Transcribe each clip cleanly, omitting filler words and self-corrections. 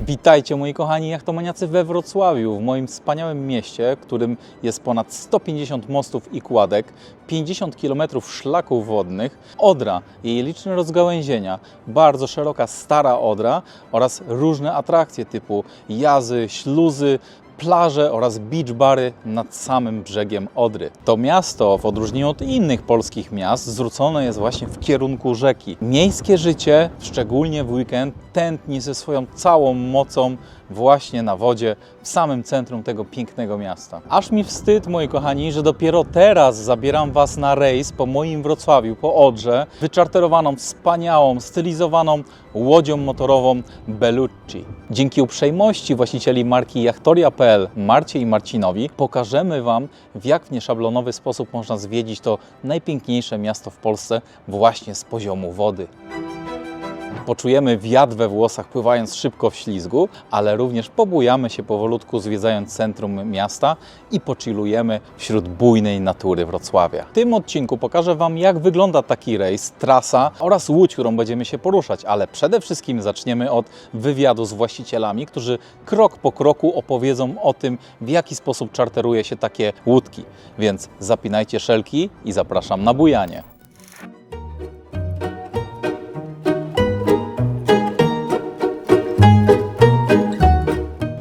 Witajcie moi kochani jachtomaniacy we Wrocławiu, w moim wspaniałym mieście, którym jest ponad 150 mostów i kładek, 50 km szlaków wodnych, Odra i jej liczne rozgałęzienia, bardzo szeroka stara Odra oraz różne atrakcje typu jazy, śluzy, plaże oraz beach bary nad samym brzegiem Odry. To miasto, w odróżnieniu od innych polskich miast, zwrócone jest właśnie w kierunku rzeki. Miejskie życie, szczególnie w weekend, tętni ze swoją całą mocą właśnie na wodzie, w samym centrum tego pięknego miasta. Aż mi wstyd, moi kochani, że dopiero teraz zabieram Was na rejs po moim Wrocławiu, po Odrze, wyczarterowaną, wspaniałą, stylizowaną łodzią motorową Bellucci. Dzięki uprzejmości właścicieli marki Jachtoria.pl, Marcie i Marcinowi, pokażemy Wam, w jak nieszablonowy sposób można zwiedzić to najpiękniejsze miasto w Polsce właśnie z poziomu wody. Poczujemy wiatr we włosach, pływając szybko w ślizgu, ale również pobujamy się powolutku, zwiedzając centrum miasta i pochillujemy wśród bujnej natury Wrocławia. W tym odcinku pokażę Wam, jak wygląda taki rejs, trasa oraz łódź, którą będziemy się poruszać, ale przede wszystkim zaczniemy od wywiadu z właścicielami, którzy krok po kroku opowiedzą o tym, w jaki sposób czarteruje się takie łódki. Więc zapinajcie szelki i zapraszam na bujanie.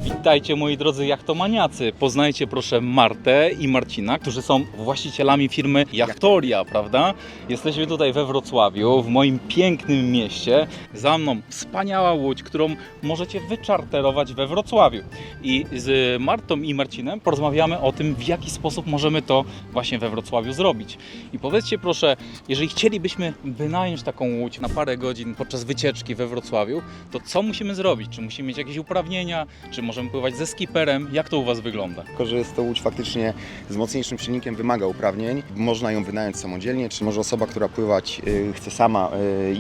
Witajcie moi drodzy jachtomaniacy. Poznajcie proszę Martę i Marcina, którzy są właścicielami firmy Jachtoria, prawda? Jesteśmy tutaj we Wrocławiu, w moim pięknym mieście. Za mną wspaniała łódź, którą możecie wyczarterować we Wrocławiu. I z Martą i Marcinem porozmawiamy o tym, w jaki sposób możemy to właśnie we Wrocławiu zrobić. I powiedzcie proszę, jeżeli chcielibyśmy wynająć taką łódź na parę godzin podczas wycieczki we Wrocławiu, to co musimy zrobić? Czy musimy mieć jakieś uprawnienia? Czy możemy pływać ze skipperem? Jak to u Was wygląda? Tylko że jest to łódź faktycznie z mocniejszym silnikiem, wymaga uprawnień. Można ją wynająć samodzielnie, czy może osoba, która pływać chce sama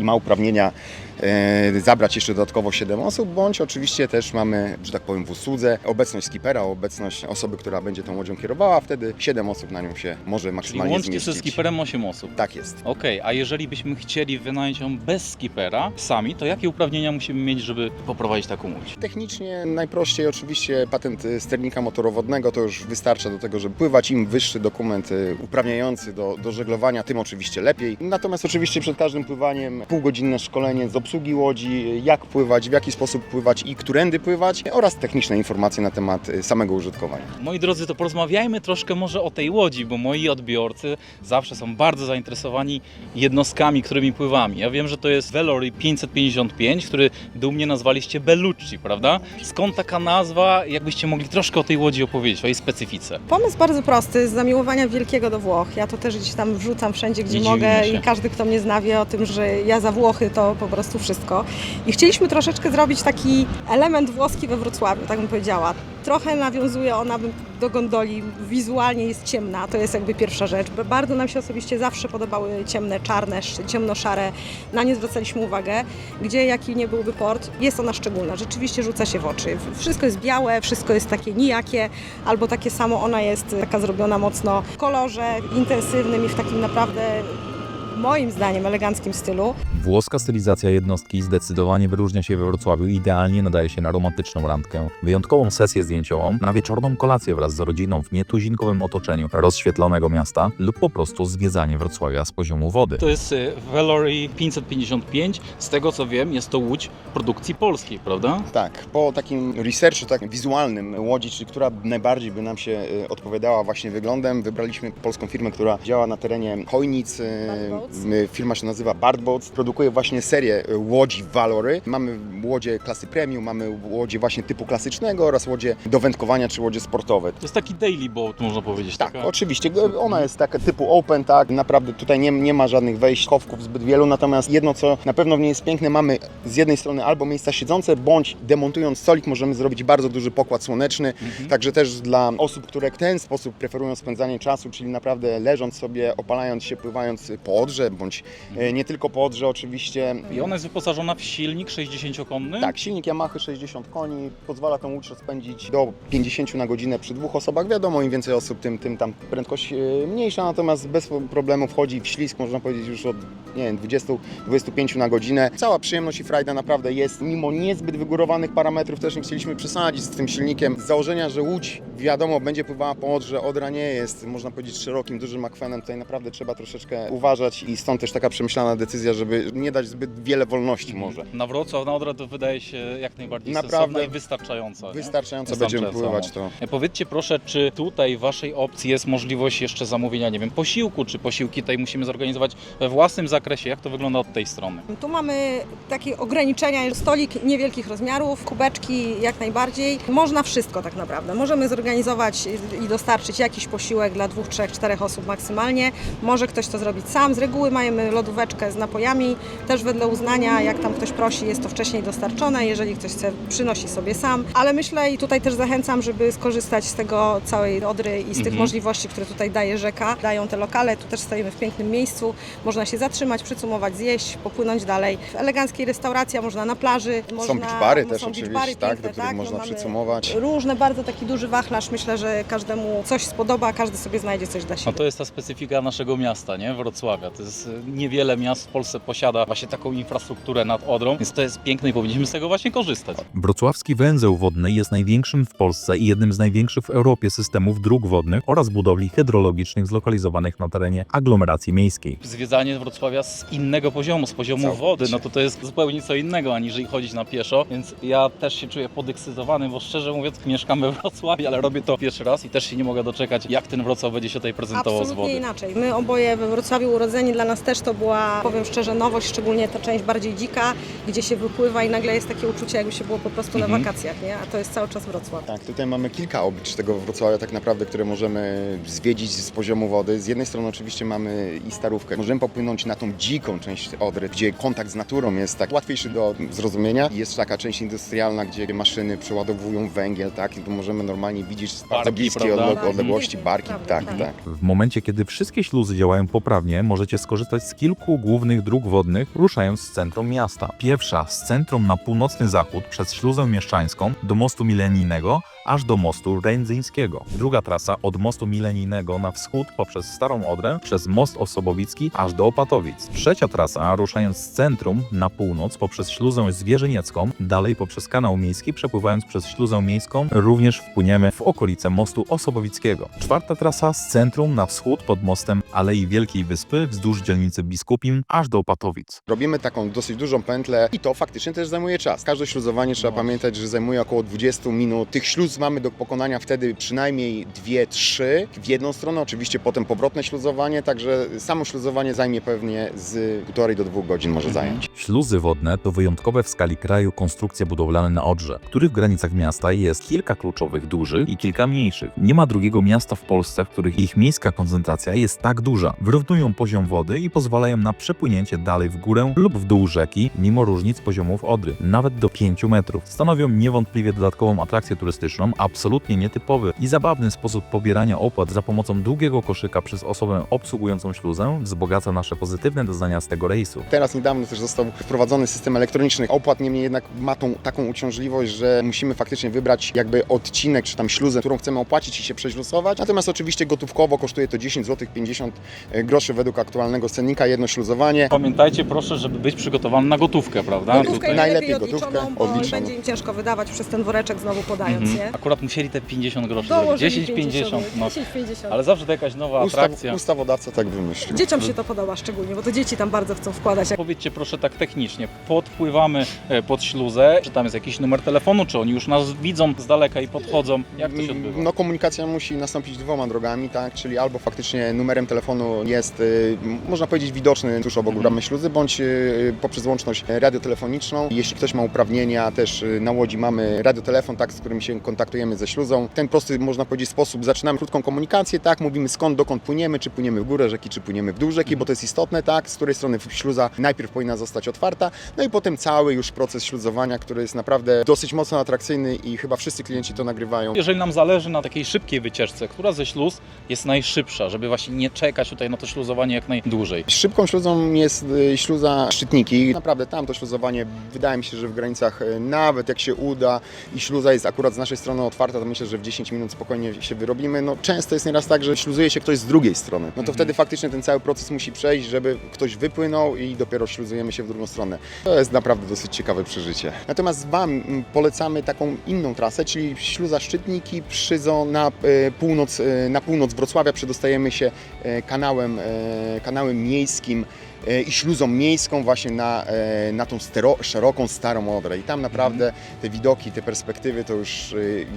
i ma uprawnienia, zabrać jeszcze dodatkowo 7 osób, bądź oczywiście też mamy, że tak powiem, w usłudze obecność skipera, obecność osoby, która będzie tą łodzią kierowała, wtedy 7 osób na nią się może maksymalnie Czyli łącznie zmieścić. ze skipperem 8 osób. Tak jest. Okej, a jeżeli byśmy chcieli wynająć ją bez skipera sami, to jakie uprawnienia musimy mieć, żeby poprowadzić taką łódź? Technicznie najprościej oczywiście patent sternika motorowodnego to już wystarcza do tego, żeby pływać. Im wyższy dokument uprawniający do żeglowania, tym oczywiście lepiej. Natomiast oczywiście przed każdym pływaniem półgodzinne szkolenie z obsługi łodzi, jak pływać, w jaki sposób pływać i którędy pływać oraz techniczne informacje na temat samego użytkowania. Moi drodzy, to porozmawiajmy troszkę może o tej łodzi, bo moi odbiorcy zawsze są bardzo zainteresowani jednostkami, którymi pływamy. Ja wiem, że to jest Velory 555, który dumnie nazwaliście Bellucci, prawda? Skąd taka nazwa? Jakbyście mogli troszkę o tej łodzi opowiedzieć, o jej specyfice? Pomysł bardzo prosty, z zamiłowania wielkiego do Włoch. Ja to też gdzieś tam wrzucam wszędzie, gdzie Nie mogę dziwimy się. i każdy, kto mnie zna, wie o tym, że ja za Włochy to po prostu wszystko. I chcieliśmy troszeczkę zrobić taki element włoski we Wrocławiu, tak bym powiedziała. Trochę nawiązuje ona do gondoli, wizualnie jest ciemna, to jest jakby pierwsza rzecz. Bardzo nam się osobiście zawsze podobały ciemne, czarne, ciemnoszare, na nie zwracaliśmy uwagę. Gdzie jaki nie byłby port, jest ona szczególna, rzeczywiście rzuca się w oczy. Wszystko jest białe, wszystko jest takie nijakie, albo takie samo, ona jest taka zrobiona mocno w kolorze intensywnym i w takim naprawdę, moim zdaniem, eleganckim stylu. Włoska stylizacja jednostki zdecydowanie wyróżnia się we Wrocławiu i idealnie nadaje się na romantyczną randkę, wyjątkową sesję zdjęciową, na wieczorną kolację wraz z rodziną w nietuzinkowym otoczeniu rozświetlonego miasta lub po prostu zwiedzanie Wrocławia z poziomu wody. To jest Velory 555. Z tego co wiem, jest to łódź produkcji polskiej, prawda? Tak, po takim researchu tak wizualnym łodzi, czyli która najbardziej by nam się odpowiadała właśnie wyglądem, wybraliśmy polską firmę, która działa na terenie Chojnic. Firma się nazywa Bardboats, produkuje właśnie serię łodzi Valory. Mamy łodzie klasy premium, mamy łodzie właśnie typu klasycznego oraz łodzie do wędkowania czy łodzie sportowe. To jest taki daily boat, można powiedzieć. Tak, taka... oczywiście. Ona jest taka typu open, tak. Naprawdę tutaj nie ma żadnych wejść, chowków zbyt wielu, natomiast jedno, co na pewno w niej jest piękne, mamy z jednej strony albo miejsca siedzące, bądź demontując stolik możemy zrobić bardzo duży pokład słoneczny, także też dla osób, które w ten sposób preferują spędzanie czasu, czyli naprawdę leżąc sobie, opalając się, pływając po Odrze, Odrze, bądź nie tylko po Odrze oczywiście. I ona jest wyposażona w silnik 60-konny? Tak, silnik Yamaha 60 koni, pozwala tą łódź rozpędzić do 50 na godzinę przy 2 osobach. Wiadomo, im więcej osób, tym tam prędkość mniejsza, natomiast bez problemu wchodzi w ślizg, można powiedzieć już od 20-25 na godzinę. Cała przyjemność i frajda naprawdę jest, mimo niezbyt wygórowanych parametrów, też nie chcieliśmy przesadzić z tym silnikiem. Z założenia, że łódź, wiadomo, będzie pływała po Odrze, Odra nie jest, można powiedzieć, szerokim, dużym akwenem, tutaj naprawdę trzeba troszeczkę uważać i stąd też taka przemyślana decyzja, żeby nie dać zbyt wiele wolności może. Na Wrocław, na Odrę to wydaje się jak najbardziej Naprawdę sensowna i wystarczająca. Nie? Wystarczająco będziemy pływać to. Powiedzcie proszę, czy tutaj w Waszej opcji jest możliwość jeszcze zamówienia, nie wiem, posiłku, czy posiłki tutaj musimy zorganizować we własnym zakresie? Jak to wygląda od tej strony? Tu mamy takie ograniczenia, stolik niewielkich rozmiarów, kubeczki jak najbardziej. Można wszystko tak naprawdę. Możemy zorganizować i dostarczyć jakiś posiłek dla 2, 3, 4 osób maksymalnie. Może ktoś to zrobić sam. Z reguły mamy lodóweczkę z napojami. Też wedle uznania, jak tam ktoś prosi, jest to wcześniej dostarczone. Jeżeli ktoś chce, przynosi sobie sam. Ale myślę i tutaj też zachęcam, żeby skorzystać z tego całej Odry i z tych możliwości, które tutaj daje rzeka. Dają te lokale. Tu też stoimy w pięknym miejscu. Można się zatrzymać, przycumować, zjeść, popłynąć dalej. W eleganckiej restauracji, można na plaży. Są beach bary też są oczywiście, beach bary tak, piękne, do których można mamy przycumować. Różne, bardzo taki duży wachlarz. Myślę, że każdemu coś spodoba, każdy sobie znajdzie coś dla siebie. No to jest ta specyfika naszego miasta, nie? Wrocławia. To jest niewiele miast w Polsce posiada właśnie taką infrastrukturę nad Odrą, więc to jest piękne i powinniśmy z tego właśnie korzystać. Wrocławski węzeł wodny jest największym w Polsce i jednym z największych w Europie systemów dróg wodnych oraz budowli hydrologicznych zlokalizowanych na terenie aglomeracji miejskiej. Zwiedzanie Wrocławia z innego poziomu, z poziomu Całkowicie. wody, no to jest zupełnie co innego, aniżeli chodzić na pieszo, więc ja też się czuję podekscytowany, bo szczerze mówiąc mieszkam we Wrocławiu, ale robię to pierwszy raz i też się nie mogę doczekać, jak ten Wrocław będzie się tutaj prezentował z Absolutnie wody. inaczej. My oboje we Wrocławiu urodzeni, dla nas też to była, powiem szczerze, nowość, szczególnie ta część bardziej dzika, gdzie się wypływa i nagle jest takie uczucie, jakby się było po prostu na wakacjach, nie? A to jest cały czas Wrocław. Tak, tutaj mamy kilka oblicz tego Wrocławia tak naprawdę, które możemy zwiedzić z poziomu wody. Z jednej strony oczywiście mamy i Starówkę. Możemy popłynąć na tą dziką część Odry, gdzie kontakt z naturą jest tak łatwiejszy do zrozumienia. Jest taka część industrialna, gdzie maszyny przeładowują węgiel, tak? I tu możemy normalnie widzieć z bardzo Barki, bliskiej prawda? odległości barki. Prawda, Tak, prawda. tak. W momencie, kiedy wszystkie śluzy działają poprawnie, możecie skorzystać z kilku głównych dróg wodnych, ruszając z centrum miasta. Pierwsza z centrum na północny zachód przez śluzę mieszczańską do mostu milenijnego, aż do mostu rędzyńskiego. Druga trasa od mostu milenijnego na wschód poprzez Starą Odrę, przez most Osobowicki, aż do Opatowic. Trzecia trasa ruszając z centrum na północ poprzez śluzę zwierzyniecką, dalej poprzez kanał miejski, przepływając przez śluzę miejską, również wpłyniemy w okolice mostu Osobowickiego. Czwarta trasa z centrum na wschód pod mostem Alei Wielkiej Wyspy, wzdłuż dzielnicy Biskupim, aż do Opatowic. Robimy taką dosyć dużą pętlę i to faktycznie też zajmuje czas. Każde śluzowanie trzeba pamiętać, że zajmuje około 20 minut. Tych śluz mamy do pokonania wtedy przynajmniej 2-3 w jedną stronę, oczywiście potem powrotne śluzowanie, także samo śluzowanie zajmie pewnie z 1,5 do 2 godzin może zająć. Śluzy wodne to wyjątkowe w skali kraju konstrukcje budowlane na Odrze, których w granicach miasta jest kilka kluczowych dużych i kilka mniejszych. Nie ma drugiego miasta w Polsce, w których ich miejska koncentracja jest tak duża. Wyrównują poziom wody i pozwalają na przepłynięcie dalej w górę lub w dół rzeki, mimo różnic poziomów Odry, nawet do 5 metrów. Stanowią niewątpliwie dodatkową atrakcję turystyczną, absolutnie nietypowy i zabawny sposób pobierania opłat za pomocą długiego koszyka przez osobę obsługującą śluzę wzbogaca nasze pozytywne doznania z tego rejsu. Teraz niedawno też został wprowadzony system elektronicznych opłat, niemniej jednak ma tą taką uciążliwość, że musimy faktycznie wybrać jakby odcinek czy tam śluzę, którą chcemy opłacić i się prześluzować. Natomiast oczywiście gotówkowo kosztuje to 10 zł 50 groszy według aktualnego cennika, jedno śluzowanie. Pamiętajcie proszę, żeby być przygotowany na gotówkę, prawda? Gotówkę Tutaj najlepiej najlepiej gotówkę odliczoną, bo odliczoną. będzie im ciężko wydawać przez ten woreczek znowu podając, nie? Akurat musieli te 50 groszy zrobić. Dołożyli 10-50, no. 10-50. Ale zawsze to jakaś nowa atrakcja. Ustawodawca tak wymyślił. Dzieciom się to podoba szczególnie, bo to dzieci tam bardzo chcą wkładać. Powiedzcie proszę tak technicznie, podpływamy pod śluzę, czy tam jest jakiś numer telefonu, czy oni już nas widzą z daleka i podchodzą, jak to się odbywa? No komunikacja musi nastąpić 2 drogami, tak, czyli albo faktycznie numerem telefonu jest, można powiedzieć, widoczny tuż obok bramy śluzy, bądź poprzez łączność radiotelefoniczną. Jeśli ktoś ma uprawnienia, też na łodzi mamy radiotelefon, tak, z którym się kontaktujemy ze śluzą. W ten prosty, można powiedzieć, sposób zaczynamy krótką komunikację, tak, mówimy skąd, dokąd płyniemy, czy płyniemy w górę rzeki, czy płyniemy w dół rzeki, bo to jest istotne, tak, z której strony śluza najpierw powinna zostać otwarta, no i potem cały już proces śluzowania, który jest naprawdę dosyć mocno atrakcyjny i chyba wszyscy klienci to nagrywają. Jeżeli nam zależy na takiej szybkiej wycieczce, która ze śluz jest najszybsza, żeby właśnie nie czekać tutaj na to śluzowanie jak dłużej? Szybką śluzą jest śluza Szczytniki. Naprawdę tam to śluzowanie wydaje mi się, że w granicach nawet jak się uda i śluza jest akurat z naszej strony otwarta, to myślę, że w 10 minut spokojnie się wyrobimy. No, często jest nieraz tak, że śluzuje się ktoś z drugiej strony. No to wtedy faktycznie ten cały proces musi przejść, żeby ktoś wypłynął i dopiero śluzujemy się w drugą stronę. To jest naprawdę dosyć ciekawe przeżycie. Natomiast Wam polecamy taką inną trasę, czyli śluza Szczytniki, Przyzo na północ Wrocławia. Przedostajemy się kanałem miejskim i śluzą miejską właśnie na tą szeroką, starą Odrę. I tam naprawdę te widoki, te perspektywy to już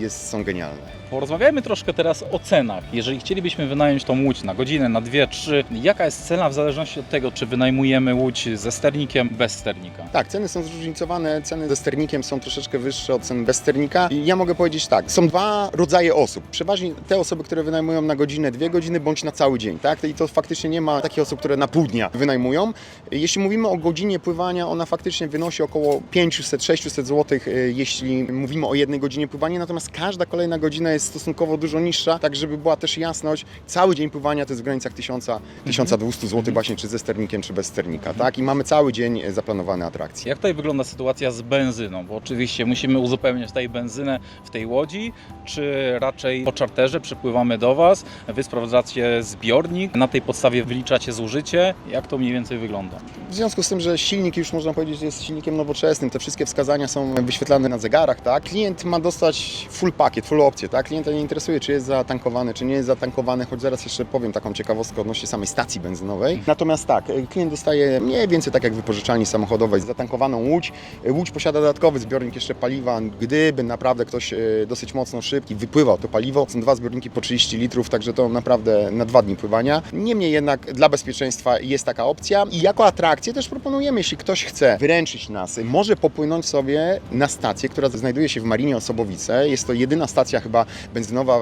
są genialne. Porozmawiajmy troszkę teraz o cenach. Jeżeli chcielibyśmy wynająć tą łódź na godzinę, na 2, 3, jaka jest cena w zależności od tego, czy wynajmujemy łódź ze sternikiem, bez sternika? Tak, ceny są zróżnicowane, ceny ze sternikiem są troszeczkę wyższe od cen bez sternika. I ja mogę powiedzieć tak, są dwa rodzaje osób. Przeważnie te osoby, które wynajmują na godzinę, 2 godziny bądź na cały dzień, tak? I to faktycznie nie ma takich osób, które na pół dnia wynajmują. Jeśli mówimy o godzinie pływania, ona faktycznie wynosi około 500-600 zł, jeśli mówimy o 1 godzinie pływania, natomiast każda kolejna godzina jest stosunkowo dużo niższa, tak żeby była też jasność, cały dzień pływania to jest w granicach 1000-1200 zł właśnie, czy ze sternikiem, czy bez sternika, tak? I mamy cały dzień zaplanowane atrakcje. Jak tutaj wygląda sytuacja z benzyną? Bo oczywiście musimy uzupełniać tutaj benzynę w tej łodzi, czy raczej po czarterze przypływamy do Was, Wy sprawdzacie zbiornik, na tej podstawie wyliczacie zużycie. Jak to mniej więcej wygląda? W związku z tym, że silnik już można powiedzieć jest silnikiem nowoczesnym, te wszystkie wskazania są wyświetlane na zegarach, tak? Klient ma dostać full pakiet, full opcję, tak? Klienta nie interesuje, czy jest zatankowany, czy nie jest zatankowany, choć zaraz jeszcze powiem taką ciekawostkę odnośnie samej stacji benzynowej. Natomiast tak, klient dostaje mniej więcej tak jak w wypożyczalni samochodowej, zatankowaną łódź. Łódź posiada dodatkowy zbiornik jeszcze paliwa, gdyby naprawdę ktoś dosyć mocno szybki wypływał to paliwo. Są 2 zbiorniki po 30 litrów, także to naprawdę na 2 dni pływania. Niemniej jednak dla bezpieczeństwa jest taka opcja i jako atrakcję też proponujemy, jeśli ktoś chce wyręczyć nas, może popłynąć sobie na stację, która znajduje się w Marinie Osobowice. Jest to jedyna stacja chyba benzynowa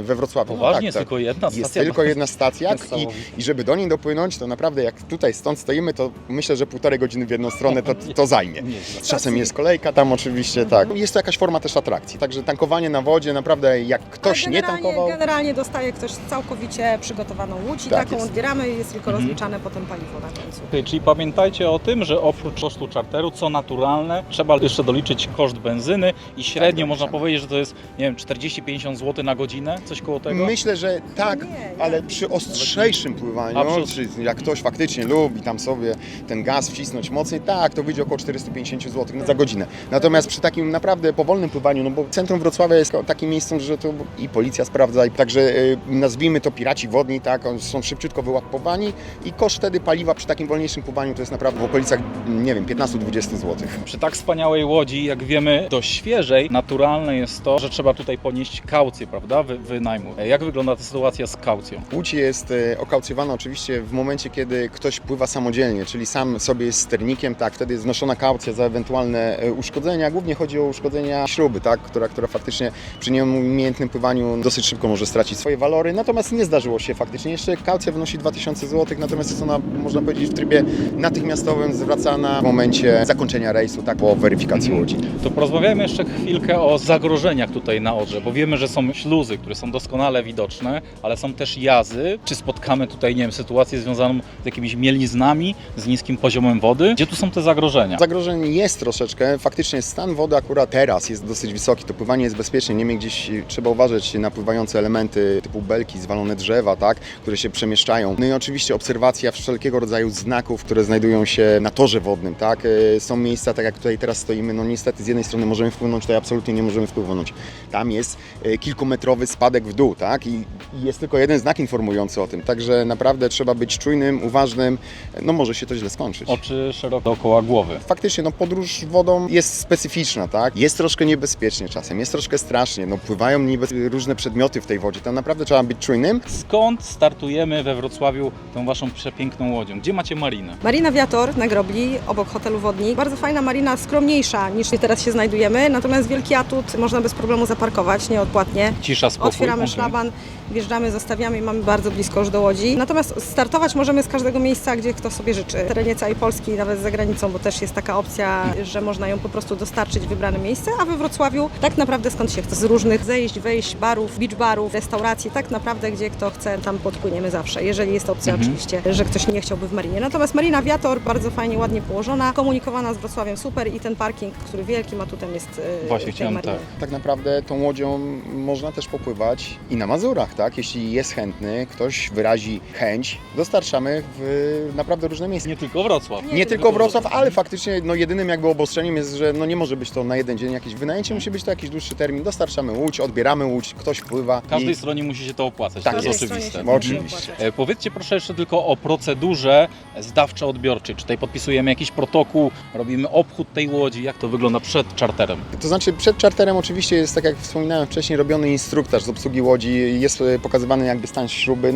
we Wrocławiu. Poważnie, tak, jest tylko jedna stacja? Jest tylko jedna stacja Niesamowite. i żeby do niej dopłynąć, to naprawdę jak tutaj stąd stoimy, to myślę, że 1,5 godziny w jedną stronę to zajmie. Czasem jest kolejka tam oczywiście, tak. Jest to jakaś forma też atrakcji, także tankowanie na wodzie, naprawdę jak ktoś nie tankował... Generalnie dostaje ktoś całkowicie przygotowaną łódź i Tak taką jest. odbieramy i jest tylko rozliczane potem paliwo na końcu. Okay, czyli pamiętajcie o tym, że oprócz kosztu czarteru, co naturalne, trzeba jeszcze doliczyć koszt benzyny i średnio można powiedzieć, że to jest, nie wiem, 40-50 zł na godzinę, coś koło tego? Myślę, że tak, Nie, ale przy ostrzejszym pływaniu, czy jak ktoś faktycznie lubi tam sobie ten gaz wcisnąć mocniej, tak, to wyjdzie około 450 zł za godzinę. Natomiast przy takim naprawdę powolnym pływaniu, no bo centrum Wrocławia jest takim miejscem, że to i policja sprawdza, i także nazwijmy to piraci wodni, tak, oni są szybciutko wyłapowani i koszt wtedy paliwa przy takim wolniejszym pływaniu to jest naprawdę w okolicach, nie wiem, 15-20 zł. Przy tak wspaniałej łodzi, jak wiemy, dość świeżej, naturalne jest to, że trzeba tutaj ponieść kaucję, prawda, wynajmu. Jak wygląda ta sytuacja z kaucją? Łódź jest okaucjowana oczywiście w momencie, kiedy ktoś pływa samodzielnie, czyli sam sobie jest sternikiem, tak, wtedy jest wnoszona kaucja za ewentualne uszkodzenia. Głównie chodzi o uszkodzenia śruby, tak, która faktycznie przy nieumiejętnym pływaniu dosyć szybko może stracić swoje walory. Natomiast nie zdarzyło się faktycznie. Jeszcze kaucja wynosi 2000 zł, natomiast jest ona, można powiedzieć, w trybie natychmiastowym zwracana w momencie zakończenia rejsu, tak, po weryfikacji łodzi. To porozmawiajmy jeszcze chwilkę o zagrożeniach tutaj na Odrze, bo wiemy, że są śluzy, które są doskonale widoczne, ale są też jazy. Czy spotkamy tutaj, nie wiem, sytuację związaną z jakimiś mieliznami, z niskim poziomem wody? Gdzie tu są te zagrożenia? Zagrożeń jest troszeczkę. Faktycznie stan wody akurat teraz jest dosyć wysoki. To pływanie jest bezpieczne. Niemniej gdzieś trzeba uważać na pływające elementy typu belki, zwalone drzewa, tak, które się przemieszczają. No i oczywiście obserwacja wszelkiego rodzaju znaków, które znajdują się na torze wodnym, tak. Są miejsca, tak jak tutaj teraz stoimy, no niestety z jednej strony możemy wpłynąć, tutaj absolutnie nie możemy wpłynąć. Tam jest kilkumetrowy spadek w dół, tak, i jest tylko jeden znak informujący o tym. Także naprawdę trzeba być czujnym, uważnym. No może się to źle skończyć. Oczy szeroko dookoła głowy. Faktycznie, no podróż wodą jest specyficzna, tak? Jest troszkę niebezpiecznie czasem, jest troszkę strasznie, no pływają różne przedmioty w tej wodzie, tam naprawdę trzeba być czujnym. Skąd startujemy we Wrocławiu tą Waszą przepiękną łodzią? Gdzie macie marinę? Marina Viator na Grobli, obok hotelu Wodnik. Bardzo fajna marina, skromniejsza niż teraz się znajdujemy, natomiast wielki atut, można bez problemu zaparkować, nieodpłatnie. Cisza, spokój. Otwieramy szlaban wjeżdżamy, zostawiamy i mamy bardzo blisko już do Łodzi. Natomiast startować możemy z każdego miejsca, gdzie kto sobie życzy. W terenie całej Polski, nawet za granicą, bo też jest taka opcja, że można ją po prostu dostarczyć w wybrane miejsce, a we Wrocławiu tak naprawdę skąd się chce, z różnych zejść, wejść, barów, beach barów, restauracji, tak naprawdę gdzie kto chce, tam podpłyniemy zawsze, jeżeli jest opcja oczywiście, że ktoś nie chciałby w marinie. Natomiast Marina Viator bardzo fajnie, ładnie położona, komunikowana z Wrocławiem super i ten parking, który wielkim atutem jest Właśnie w tej chciałem, marinie. Tak naprawdę tą łodzią można też popływać i na Mazurach, tak? Jeśli jest chętny, ktoś wyrazi chęć, dostarczamy w naprawdę różne miejsca. Nie tylko Wrocław. Nie tylko Wrocław, ale faktycznie jedynym jakby obostrzeniem jest, że nie może być to na jeden dzień jakieś wynajęcie, musi być to jakiś dłuższy termin. Dostarczamy łódź, odbieramy łódź, ktoś pływa. Każdej stronie musi się to opłacać, Tak to jest jest. oczywiste. No, oczywiście. Powiedzcie proszę jeszcze tylko o procedurze zdawczo-odbiorczej. Czy tutaj podpisujemy jakiś protokół, robimy obchód tej łodzi, jak to wygląda przed czarterem? To znaczy przed czarterem oczywiście jest, tak jak wspominałem wcześniej, robiony instruktaż z obsługi łodzi, jest pokazywany jakby stan śruby,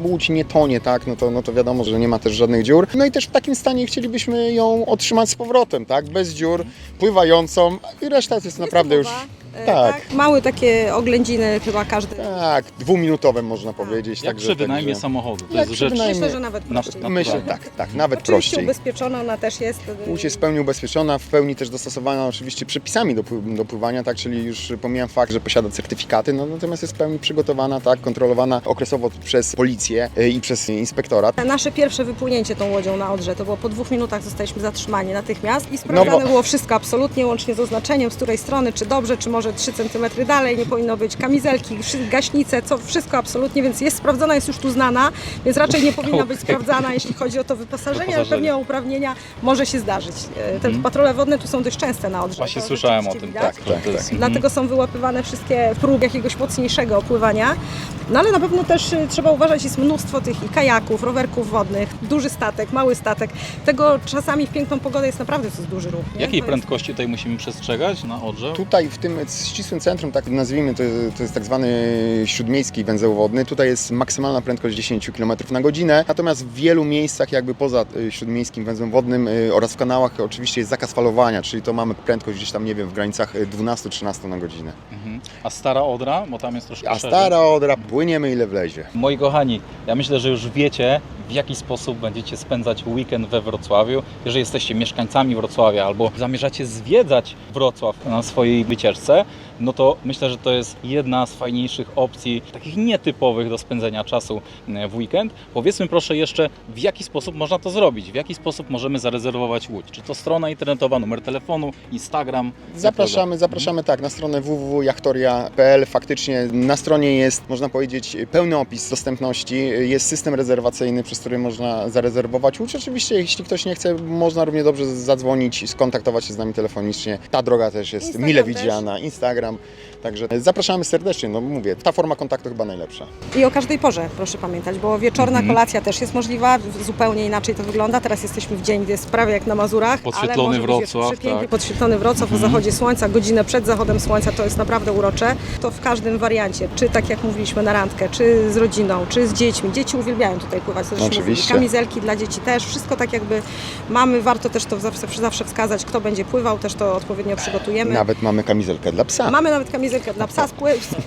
łódź nie tonie, tak, no to wiadomo, że nie ma też żadnych dziur. No i też w takim stanie chcielibyśmy ją otrzymać z powrotem, tak, bez dziur, pływającą i reszta to jest naprawdę już... Tak. Małe takie oględziny chyba każdy. Tak, dwuminutowe można powiedzieć. Jak przy wynajmie samochodu, to Jak jest przy rzecz... wynajmie- Myślę, że nawet prościej. Myślę, tak, nawet Oczywiście prościej. ubezpieczona ona też jest. Łódź jest w pełni ubezpieczona, w pełni też dostosowana oczywiście przepisami do pływania, tak, czyli już pomijam fakt, że posiada certyfikaty, natomiast jest w pełni przygotowana, tak, kontrolowana okresowo przez policję i przez inspektorat. Nasze pierwsze wypłynięcie tą łodzią na Odrze to było po 2 minutach, zostaliśmy zatrzymani natychmiast i sprawdzane było wszystko absolutnie, łącznie z oznaczeniem, z której strony, czy dobrze, czy może 3 cm dalej, nie powinno być kamizelki, gaśnice, wszystko absolutnie, więc jest sprawdzona, jest już tu znana, więc raczej nie powinna być sprawdzana, jeśli chodzi o to wyposażenie, ale pewnie o uprawnienia może się zdarzyć. Te patrole wodne tu są dość częste na Odrze. Właśnie to słyszałem o rzeczywiście tym, widać. tak. To jest... Dlatego są wyłapywane wszystkie próby jakiegoś mocniejszego opływania. No ale na pewno też trzeba uważać, jest mnóstwo tych i kajaków, rowerków wodnych, duży statek, mały statek. Tego czasami w piękną pogodę jest naprawdę to jest duży ruch. Nie? Jakiej To prędkości tutaj musimy przestrzegać na Odrze? Tutaj w tym ścisłym centrum, tak nazwijmy, to jest tak zwany śródmiejski węzeł wodny. Tutaj jest maksymalna prędkość 10 km na godzinę, natomiast w wielu miejscach jakby poza śródmiejskim węzłem wodnym oraz w kanałach oczywiście jest zakaz falowania, czyli to mamy prędkość gdzieś tam, nie wiem, w granicach 12-13 na godzinę. A Stara Odra, bo tam jest troszkę A szerzej. Stara Odra, płyniemy ile wlezie. Moi kochani, ja myślę, że już wiecie, w jaki sposób będziecie spędzać weekend we Wrocławiu. Jeżeli jesteście mieszkańcami Wrocławia albo zamierzacie zwiedzać Wrocław na swojej wycieczce, no to myślę, że to jest jedna z fajniejszych opcji, takich nietypowych do spędzenia czasu w weekend. Powiedzmy proszę jeszcze, w jaki sposób można to zrobić, w jaki sposób możemy zarezerwować łódź. Czy to strona internetowa, numer telefonu, Instagram? Zapraszamy tak, na stronę www.jachtoria.pl. Faktycznie na stronie jest, można powiedzieć, pełny opis dostępności. Jest system rezerwacyjny, przez który można zarezerwować łódź. Oczywiście, jeśli ktoś nie chce, można równie dobrze zadzwonić, skontaktować się z nami telefonicznie. Ta droga też jest Instagram mile też. widziana. Instagram. Także zapraszamy serdecznie, mówię, ta forma kontaktu chyba najlepsza. I o każdej porze, proszę pamiętać, bo wieczorna kolacja też jest możliwa, zupełnie inaczej to wygląda. Teraz jesteśmy w dzień, gdy jest prawie jak na Mazurach. Podświetlony ale może być Wrocław, przepięknie tak. podświetlony Wrocław o zachodzie słońca, godzinę przed zachodem słońca, to jest naprawdę urocze. To w każdym wariancie, czy tak jak mówiliśmy na randkę, czy z rodziną, czy z dziećmi. Dzieci uwielbiają tutaj pływać, to żeśmy Oczywiście. mówili. Kamizelki dla dzieci też, wszystko tak jakby mamy, warto też to zawsze wskazać, kto będzie pływał, też to odpowiednio przygotujemy. Nawet mamy kamizelkę dla psa. Mamy nawet kamizelkę dla psa z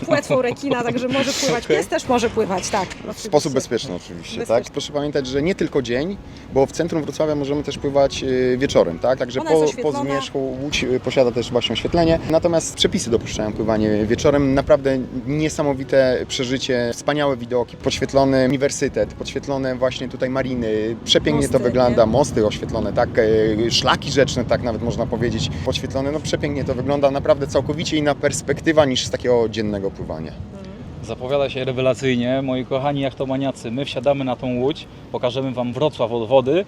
płetwą rekina, także może pływać. Pies też może pływać, tak. W sposób bezpieczny oczywiście, Bezpieczny. tak? Proszę pamiętać, że nie tylko dzień, bo w centrum Wrocławia możemy też pływać wieczorem, tak? Także Ona jest po oświetlona. zmierzchu Łódź posiada też właśnie oświetlenie, natomiast przepisy dopuszczają pływanie wieczorem. Naprawdę niesamowite przeżycie, wspaniałe widoki, podświetlony uniwersytet, podświetlone właśnie tutaj mariny, przepięknie Mosty, to wygląda, nie? mosty oświetlone, tak? Szlaki rzeczne, tak nawet można powiedzieć, podświetlone, przepięknie to wygląda, naprawdę całkowicie inna perspektywa niż z takiego dziennego pływania. Zapowiada się rewelacyjnie. Moi kochani jachtomaniacy, my wsiadamy na tą łódź, pokażemy Wam Wrocław od wody,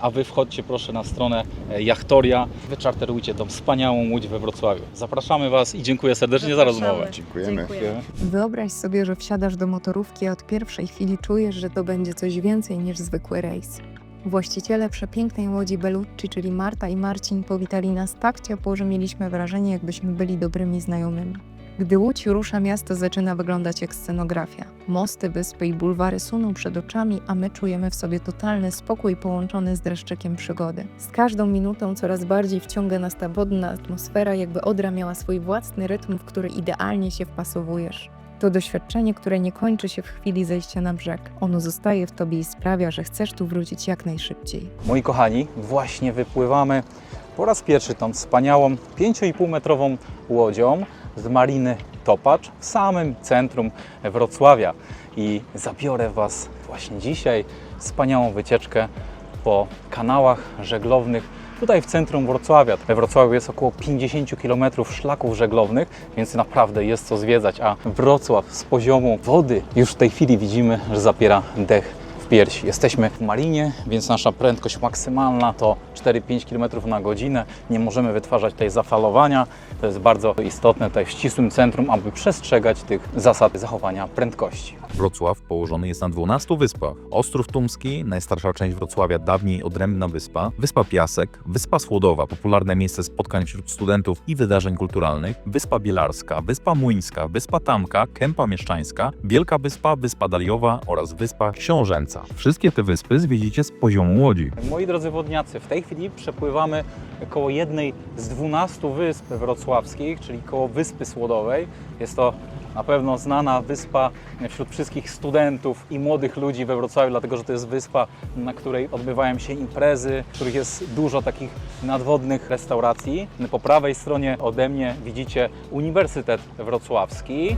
a Wy wchodźcie proszę na stronę Jachtoria, wyczarterujcie tą wspaniałą łódź we Wrocławiu. Zapraszamy Was i dziękuję serdecznie za rozmowę. Dziękujemy. Wyobraź sobie, że wsiadasz do motorówki, a od pierwszej chwili czujesz, że to będzie coś więcej niż zwykły rejs. Właściciele przepięknej łodzi Bellucci, czyli Marta i Marcin, powitali nas tak ciepło, że mieliśmy wrażenie, jakbyśmy byli dobrymi znajomymi. Gdy łódź rusza, miasto zaczyna wyglądać jak scenografia. Mosty, wyspy i bulwary suną przed oczami, a my czujemy w sobie totalny spokój połączony z dreszczykiem przygody. Z każdą minutą coraz bardziej wciąga nas ta wodna atmosfera, jakby Odra miała swój własny rytm, w który idealnie się wpasowujesz. To doświadczenie, które nie kończy się w chwili zejścia na brzeg. Ono zostaje w tobie i sprawia, że chcesz tu wrócić jak najszybciej. Moi kochani, właśnie wypływamy po raz pierwszy tą wspaniałą 5,5-metrową łodzią z mariny Topacz w samym centrum Wrocławia. I zabiorę Was właśnie dzisiaj w wspaniałą wycieczkę po kanałach żeglownych tutaj w centrum Wrocławia. We Wrocławiu jest około 50 km szlaków żeglownych, więc naprawdę jest co zwiedzać, a Wrocław z poziomu wody już w tej chwili widzimy, że zapiera dech w piersi. Jesteśmy w marinie, więc nasza prędkość maksymalna to 4-5 km na godzinę. Nie możemy wytwarzać tutaj zafalowania. To jest bardzo istotne tutaj w ścisłym centrum, aby przestrzegać tych zasad zachowania prędkości. Wrocław położony jest na 12 wyspach. Ostrów Tumski, najstarsza część Wrocławia, dawniej odrębna wyspa, Wyspa Piasek, Wyspa Słodowa, popularne miejsce spotkań wśród studentów i wydarzeń kulturalnych, Wyspa Bielarska, Wyspa Młyńska, Wyspa Tamka, Kępa Mieszczańska, Wielka Wyspa, Wyspa Daliowa oraz Wyspa Książęca. Wszystkie te wyspy zwiedzicie z poziomu łodzi. Moi drodzy wodniacy, w tej chwili przepływamy koło jednej z 12 wysp wrocławskich, czyli koło Wyspy Słodowej. Jest to na pewno znana wyspa wśród wszystkich studentów i młodych ludzi we Wrocławiu, dlatego że to jest wyspa, na której odbywają się imprezy, w których jest dużo takich nadwodnych restauracji. Po prawej stronie ode mnie widzicie Uniwersytet Wrocławski.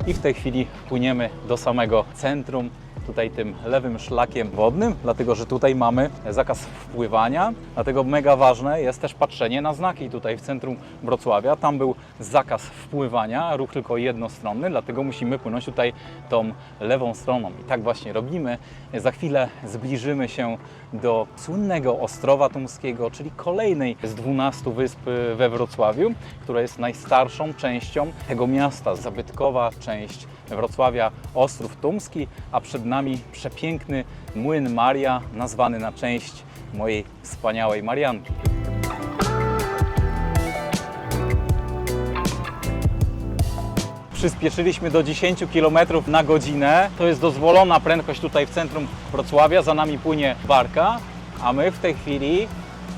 I w tej chwili płyniemy do samego centrum, tutaj tym lewym szlakiem wodnym, dlatego że tutaj mamy zakaz wpływania, dlatego mega ważne jest też patrzenie na znaki tutaj w centrum Wrocławia. Tam był zakaz wpływania, ruch tylko jednostronny, dlatego musimy płynąć tutaj tą lewą stroną. I tak właśnie robimy. Za chwilę zbliżymy się do słynnego Ostrowa Tumskiego, czyli kolejnej z 12 wysp we Wrocławiu, która jest najstarszą częścią tego miasta, zabytkowa część Wrocławia, Ostrów Tumski, a przed nami przepiękny młyn Maria, nazwany na cześć mojej wspaniałej Marianki. Przyspieszyliśmy do 10 km na godzinę. To jest dozwolona prędkość tutaj w centrum Wrocławia. Za nami płynie barka, a my w tej chwili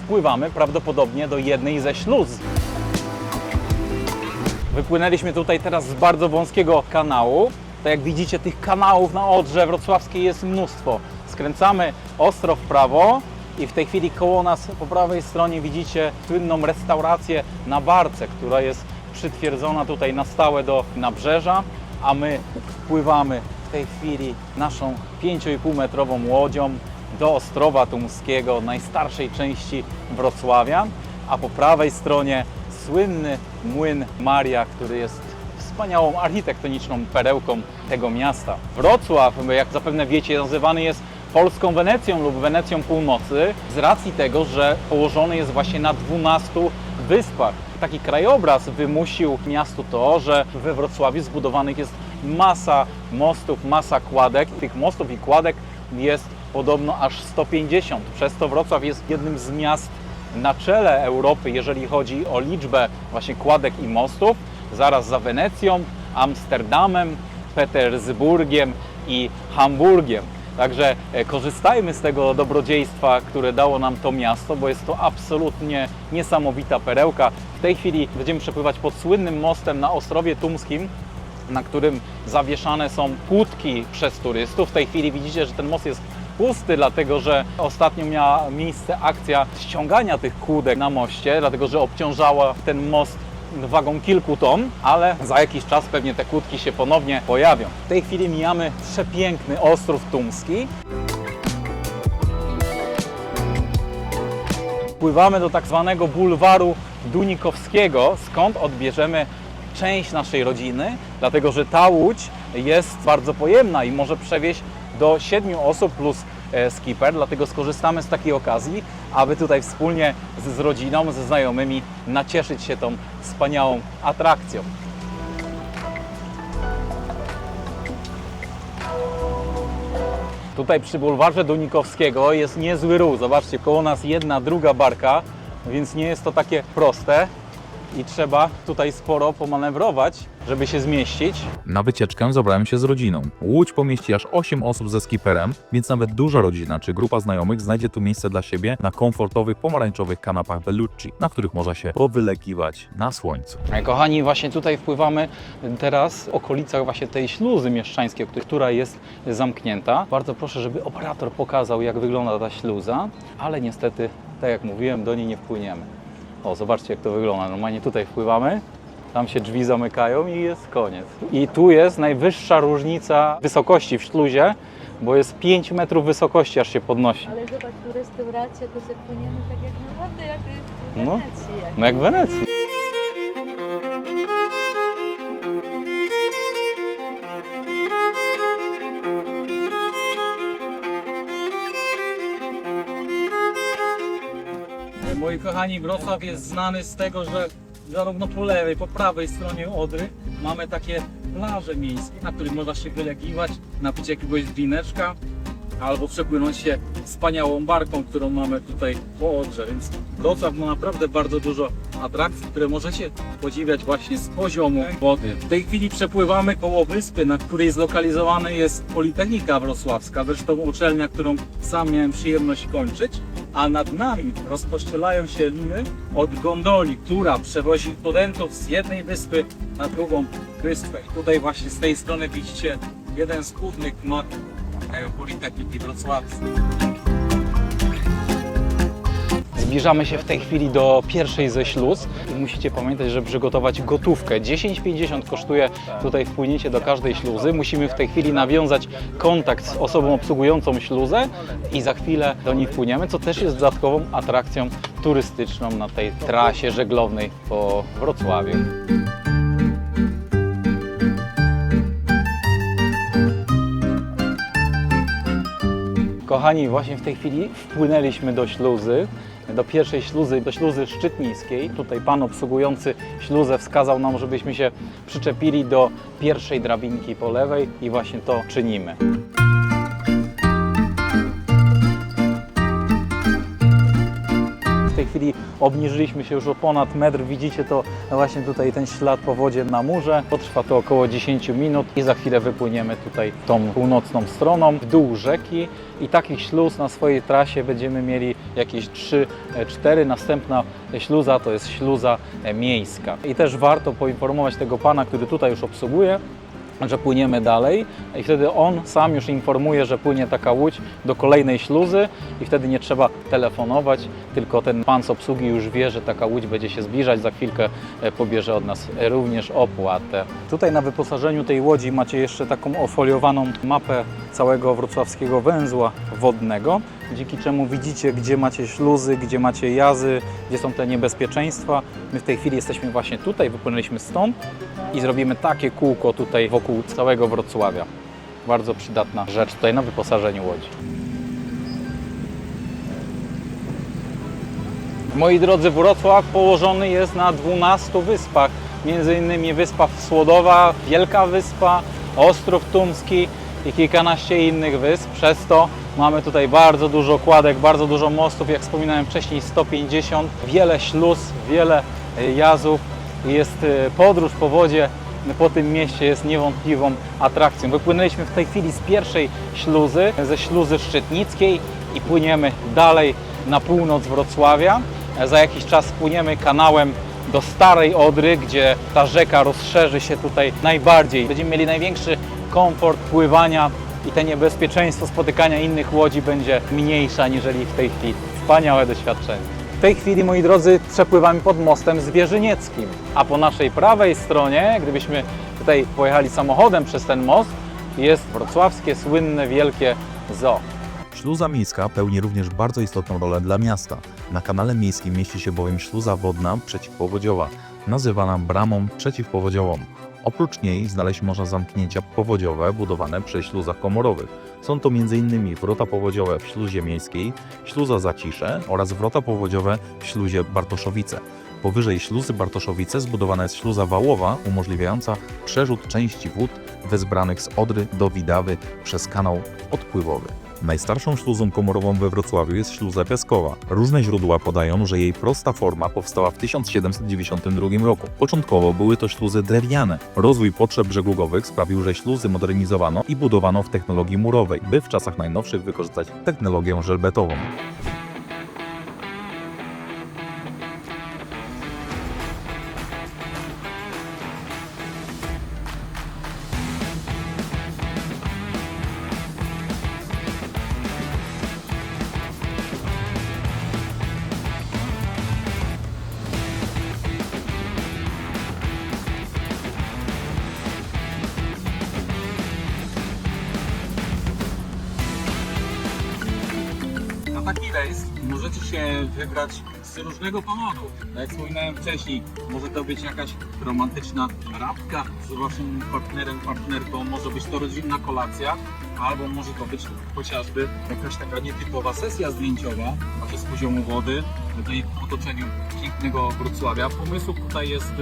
wpływamy prawdopodobnie do jednej ze śluz. Wypłynęliśmy tutaj teraz z bardzo wąskiego kanału. Tak jak widzicie, tych kanałów na Odrze Wrocławskiej jest mnóstwo. Skręcamy ostro w prawo i w tej chwili koło nas po prawej stronie widzicie słynną restaurację na barce, która jest przytwierdzona tutaj na stałe do nabrzeża, a my wpływamy w tej chwili naszą 5,5-metrową łodzią do Ostrowa Tumskiego, najstarszej części Wrocławia, a po prawej stronie słynny młyn Maria, który jest wspaniałą architektoniczną perełką tego miasta. Wrocław, jak zapewne wiecie, nazywany jest polską Wenecją lub Wenecją Północy z racji tego, że położony jest właśnie na 12 wyspach. Taki krajobraz wymusił miastu to, że we Wrocławiu zbudowanych jest masa mostów, masa kładek. Tych mostów i kładek jest podobno aż 150. Przez to Wrocław jest jednym z miast na czele Europy, jeżeli chodzi o liczbę właśnie kładek i mostów, zaraz za Wenecją, Amsterdamem, Petersburgiem i Hamburgiem. Także korzystajmy z tego dobrodziejstwa, które dało nam to miasto, bo jest to absolutnie niesamowita perełka. W tej chwili będziemy przepływać pod słynnym mostem na Ostrowie Tumskim, na którym zawieszane są kłódki przez turystów. W tej chwili widzicie, że ten most jest pusty, dlatego że ostatnio miała miejsce akcja ściągania tych kłódek na moście, dlatego że obciążała ten most wagą kilku ton, ale za jakiś czas pewnie te kłódki się ponownie pojawią. W tej chwili mijamy przepiękny Ostrów Tumski. Pływamy do tak zwanego bulwaru Dunikowskiego, skąd odbierzemy część naszej rodziny, dlatego że ta łódź jest bardzo pojemna i może przewieźć do 7 osób plus skipper, dlatego skorzystamy z takiej okazji, aby tutaj wspólnie z rodziną, ze znajomymi nacieszyć się tą wspaniałą atrakcją. Tutaj przy bulwarze Dunikowskiego jest niezły ruch. Zobaczcie, koło nas jedna, druga barka, więc nie jest to takie proste. i trzeba tutaj sporo pomanewrować, żeby się zmieścić. Na wycieczkę zabrałem się z rodziną. Łódź pomieści aż 8 osób ze skiperem, więc nawet duża rodzina czy grupa znajomych znajdzie tu miejsce dla siebie na komfortowych, pomarańczowych kanapach Bellucci, na których można się powylekiwać na słońcu. Kochani, właśnie tutaj wpływamy teraz w okolicach właśnie tej śluzy mieszczańskiej, która jest zamknięta. Bardzo proszę, żeby operator pokazał, jak wygląda ta śluza, ale niestety, tak jak mówiłem, do niej nie wpłyniemy. O, zobaczcie, jak to wygląda. Normalnie tutaj wpływamy, tam się drzwi zamykają i jest koniec. I tu jest najwyższa różnica wysokości w śluzie, bo jest 5 metrów wysokości, aż się podnosi. Ale zobacz, tu restauracja, to sobie płyniemy tak jak naprawdę jak w No. Wenecji. No jak w Wenecji. Moi kochani, Wrocław jest znany z tego, że zarówno po lewej, po prawej stronie Odry mamy takie plaże miejskie, na których można się wylegiwać, napić jakiegoś wineczka albo przepłynąć się wspaniałą barką, którą mamy tutaj po Odrze. Więc Wrocław ma naprawdę bardzo dużo atrakcji, które możecie podziwiać właśnie z poziomu wody. W tej chwili przepływamy koło wyspy, na której zlokalizowana jest Politechnika Wrocławska, zresztą uczelnia, którą sam miałem przyjemność kończyć. A nad nami rozpościelają się liny od gondoli, która przewozi studentów z jednej wyspy na drugą wyspę. I tutaj właśnie z tej strony widzicie jeden z głównych motów Politechniki Wrocławskiej. Zbliżamy się w tej chwili do pierwszej ze śluz i musicie pamiętać, żeby przygotować gotówkę. 10,50 kosztuje tutaj wpłynięcie do każdej śluzy. Musimy w tej chwili nawiązać kontakt z osobą obsługującą śluzę i za chwilę do niej wpłyniemy, co też jest dodatkową atrakcją turystyczną na tej trasie żeglownej po Wrocławiu. Kochani, właśnie w tej chwili wpłynęliśmy do śluzy, do pierwszej śluzy, do śluzy szczytnickiej. Tutaj pan obsługujący śluzę wskazał nam, żebyśmy się przyczepili do pierwszej drabinki po lewej i właśnie to czynimy. W tej chwili obniżyliśmy się już o ponad metr. Widzicie to właśnie tutaj ten ślad po wodzie na murze. Potrwa to około 10 minut i za chwilę wypłyniemy tutaj tą północną stroną w dół rzeki. I takich śluz na swojej trasie będziemy mieli jakieś 3-4. Następna śluza to jest śluza miejska. I też warto poinformować tego pana, który tutaj już obsługuje, że płyniemy dalej i wtedy on sam już informuje, że płynie taka łódź do kolejnej śluzy i wtedy nie trzeba telefonować, tylko ten pan z obsługi już wie, że taka łódź będzie się zbliżać, za chwilkę pobierze od nas również opłatę. Tutaj na wyposażeniu tej łodzi macie jeszcze taką ofoliowaną mapę całego wrocławskiego węzła wodnego, dzięki czemu widzicie, gdzie macie śluzy, gdzie macie jazy, gdzie są te niebezpieczeństwa. My w tej chwili jesteśmy właśnie tutaj, wypłynęliśmy stąd i zrobimy takie kółko tutaj wokół całego Wrocławia. Bardzo przydatna rzecz tutaj na wyposażeniu łodzi. Moi drodzy, Wrocław położony jest na 12 wyspach, między innymi wyspa Słodowa, Wielka Wyspa, Ostrów Tumski i kilkanaście innych wysp. Przez to mamy tutaj bardzo dużo kładek, bardzo dużo mostów, jak wspominałem wcześniej 150, wiele śluz, wiele jazów. Jest podróż po wodzie po tym mieście jest niewątpliwą atrakcją. Wypłynęliśmy w tej chwili z pierwszej śluzy, ze śluzy szczytnickiej i płyniemy dalej na północ Wrocławia. Za jakiś czas płyniemy kanałem do Starej Odry, gdzie ta rzeka rozszerzy się tutaj najbardziej. Będziemy mieli największy komfort pływania i te niebezpieczeństwo spotykania innych łodzi będzie mniejsze aniżeli w tej chwili. Wspaniałe doświadczenie. W tej chwili, moi drodzy, przepływamy pod mostem Zwierzynieckim, a po naszej prawej stronie, gdybyśmy tutaj pojechali samochodem przez ten most, jest wrocławskie, słynne, wielkie zoo. Śluza miejska pełni również bardzo istotną rolę dla miasta. Na kanale miejskim mieści się bowiem śluza wodna przeciwpowodziowa, nazywana bramą przeciwpowodziową. Oprócz niej znaleźć można zamknięcia powodziowe budowane przy śluzach komorowych. Są to m.in. wrota powodziowe w śluzie miejskiej, śluza Zacisze oraz wrota powodziowe w śluzie Bartoszowice. Powyżej śluzy Bartoszowice zbudowana jest śluza wałowa umożliwiająca przerzut części wód wezbranych z Odry do Widawy przez kanał odpływowy. Najstarszą śluzą komorową we Wrocławiu jest śluza piaskowa. Różne źródła podają, że jej prosta forma powstała w 1792 roku. Początkowo były to śluzy drewniane. Rozwój potrzeb żeglugowych sprawił, że śluzy modernizowano i budowano w technologii murowej, by w czasach najnowszych wykorzystać technologię żelbetową. Na taki rejs możecie się wybrać z różnego powodu. Tak jak wspominałem wcześniej, może to być jakaś romantyczna randka z waszym partnerem, partnerką, może być to rodzinna kolacja, albo może to być chociażby jakaś taka nietypowa sesja zdjęciowa, z poziomu wody, tutaj w otoczeniu pięknego Wrocławia. Pomysłów tutaj jest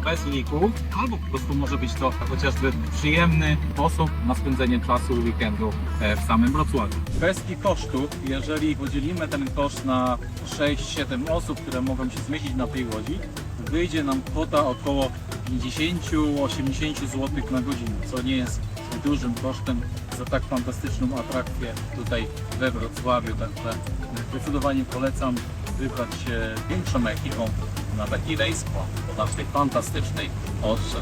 bez liku, albo po prostu może być to chociażby przyjemny sposób na spędzenie czasu weekendu w samym Wrocławiu. Kwestii kosztów, jeżeli podzielimy ten koszt na 6-7 osób, które mogą się zmieścić na tej łodzi, wyjdzie nam kwota około 50-80 zł na godzinę, co nie jest dużym kosztem za tak fantastyczną atrakcję tutaj we Wrocławiu. Także zdecydowanie polecam wybrać się większą ekipą na taki rejs po naszej fantastycznej Odrze.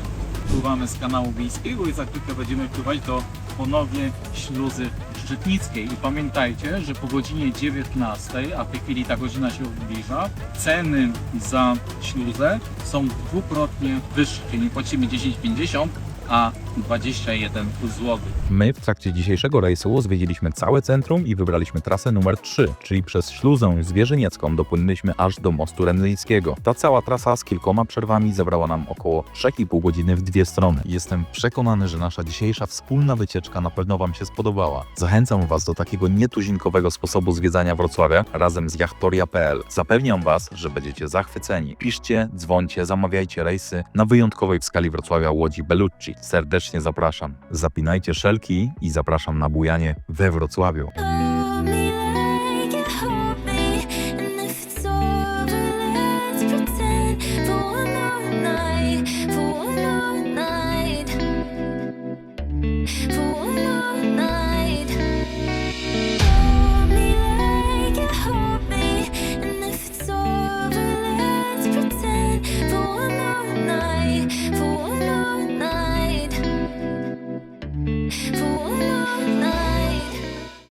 Pływamy z kanału wiejskiego i za chwilkę będziemy pływać do ponownie śluzy szczytnickiej. I pamiętajcie, że po godzinie 19, a w tej chwili ta godzina się zbliża, ceny za śluzę są dwukrotnie wyższe, czyli płacimy 10,50, a 21 zł. My w trakcie dzisiejszego rejsu zwiedziliśmy całe centrum i wybraliśmy trasę numer 3, czyli przez śluzę zwierzyniecką dopłynęliśmy aż do mostu rendyjskiego. Ta cała trasa z kilkoma przerwami zabrała nam około 3,5 godziny w dwie strony. Jestem przekonany, że nasza dzisiejsza wspólna wycieczka na pewno Wam się spodobała. Zachęcam Was do takiego nietuzinkowego sposobu zwiedzania Wrocławia razem z Jachtoria.pl. Zapewniam Was, że będziecie zachwyceni. Piszcie, dzwońcie, zamawiajcie rejsy na wyjątkowej w skali Wrocławia łodzi Bellucci. Serdecznie zapraszam. Zapinajcie szelki i zapraszam na bujanie we Wrocławiu.